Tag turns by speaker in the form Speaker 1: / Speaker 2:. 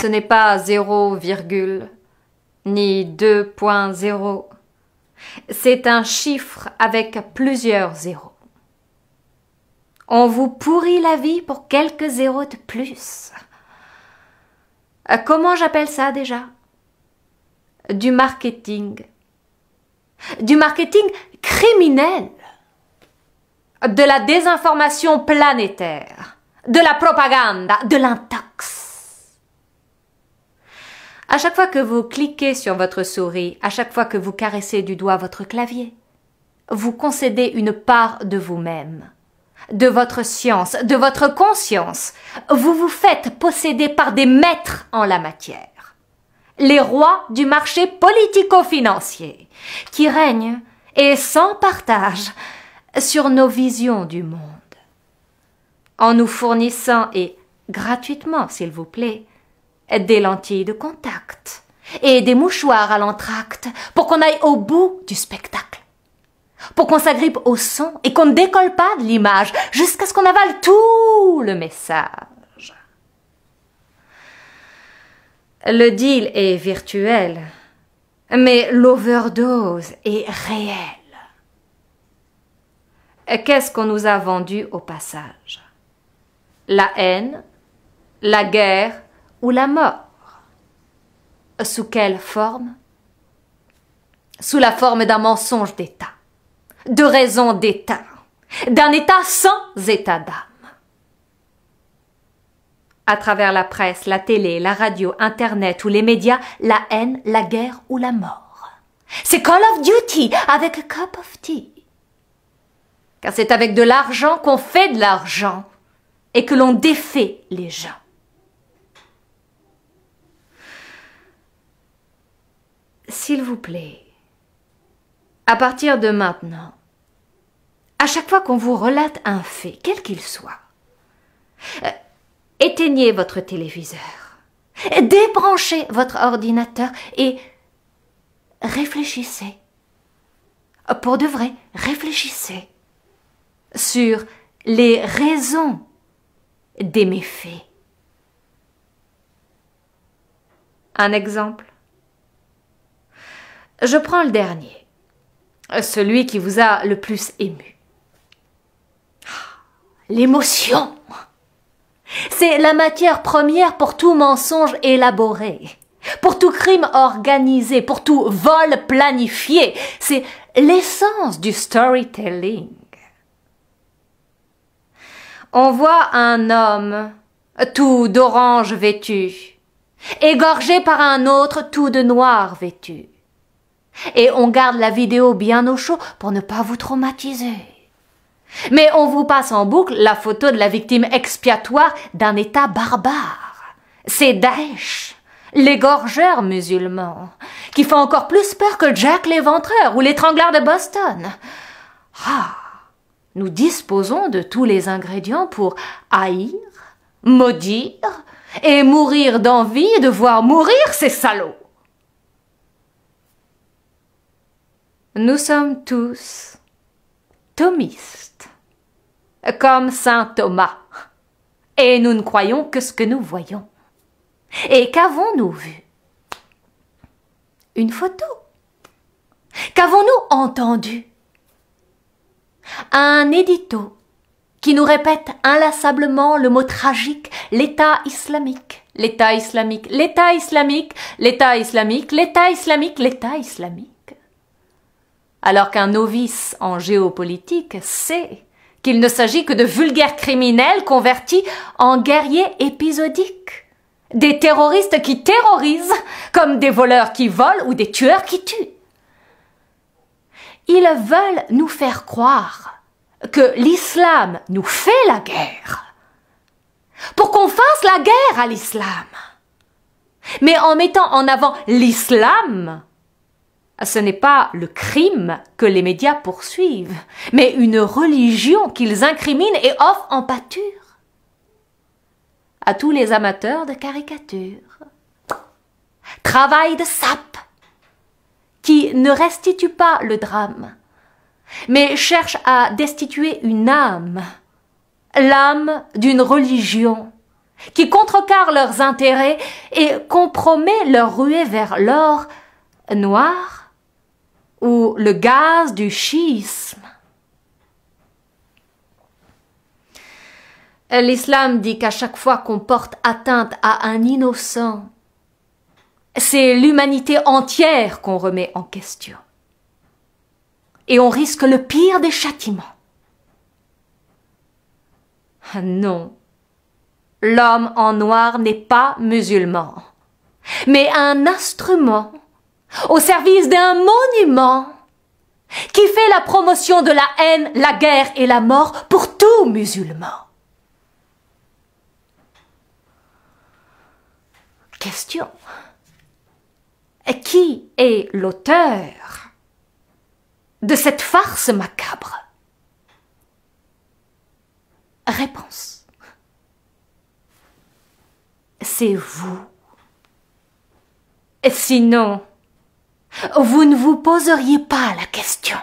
Speaker 1: Ce n'est pas 0, ni 2.0. C'est un chiffre avec plusieurs zéros. On vous pourrit la vie pour quelques zéros de plus. Comment j'appelle ça déjà? Du marketing. Du marketing criminel. De la désinformation planétaire. De la propagande, de l'intox. À chaque fois que vous cliquez sur votre souris, à chaque fois que vous caressez du doigt votre clavier, vous concédez une part de vous-même, de votre science, de votre conscience. Vous vous faites posséder par des maîtres en la matière, les rois du marché politico-financier, qui règnent, et sans partage, sur nos visions du monde, en nous fournissant, et gratuitement s'il vous plaît, des lentilles de contact et des mouchoirs à l'entracte pour qu'on aille au bout du spectacle, pour qu'on s'agrippe au son et qu'on ne décolle pas de l'image jusqu'à ce qu'on avale tout le message. Le deal est virtuel, mais l'overdose est réelle. Qu'est-ce qu'on nous a vendu au passage? La haine, la guerre ou la mort? Sous quelle forme? Sous la forme d'un mensonge d'État, de raison d'État, d'un État sans état d'âme. À travers la presse, la télé, la radio, Internet ou les médias, la haine, la guerre ou la mort. C'est Call of Duty avec a cup of tea. Car c'est avec de l'argent qu'on fait de l'argent et que l'on défait les gens. S'il vous plaît, à partir de maintenant, à chaque fois qu'on vous relate un fait, quel qu'il soit, éteignez votre téléviseur, débranchez votre ordinateur et réfléchissez. Pour de vrai, réfléchissez sur les raisons des méfaits. Un exemple. Je prends le dernier, celui qui vous a le plus ému. L'émotion. C'est la matière première pour tout mensonge élaboré, pour tout crime organisé, pour tout vol planifié. C'est l'essence du storytelling. On voit un homme tout d'orange vêtu, égorgé par un autre tout de noir vêtu. Et on garde la vidéo bien au chaud pour ne pas vous traumatiser. Mais on vous passe en boucle la photo de la victime expiatoire d'un État barbare. C'est Daesh, l'égorgeur musulman, qui fait encore plus peur que Jack l'Éventreur ou l'étrangleur de Boston. Ah, nous disposons de tous les ingrédients pour haïr, maudire et mourir d'envie de voir mourir ces salauds. Nous sommes tous thomistes, comme saint Thomas, et nous ne croyons que ce que nous voyons. Et qu'avons-nous vu? Une photo. Qu'avons-nous entendu? Un édito qui nous répète inlassablement le mot tragique « l'État islamique ». L'État islamique, l'État islamique, l'État islamique, l'État islamique, l'État islamique. Alors qu'un novice en géopolitique sait qu'il ne s'agit que de vulgaires criminels convertis en guerriers épisodiques, des terroristes qui terrorisent comme des voleurs qui volent ou des tueurs qui tuent. Ils veulent nous faire croire que l'islam nous fait la guerre, pour qu'on fasse la guerre à l'islam. Mais en mettant en avant l'islam, ce n'est pas le crime que les médias poursuivent, mais une religion qu'ils incriminent et offrent en pâture à tous les amateurs de caricatures. Travail de sape qui ne restitue pas le drame, mais cherche à destituer une âme, l'âme d'une religion qui contrecarre leurs intérêts et compromet leur ruée vers l'or noir ou le gaz du schisme. L'islam dit qu'à chaque fois qu'on porte atteinte à un innocent, c'est l'humanité entière qu'on remet en question. Et on risque le pire des châtiments. Non, l'homme en noir n'est pas musulman, mais un instrument au service d'un monument qui fait la promotion de la haine, la guerre et la mort pour tout musulman. Question. Qui est l'auteur de cette farce macabre? Réponse. C'est vous. Sinon, vous ne vous poseriez pas la question.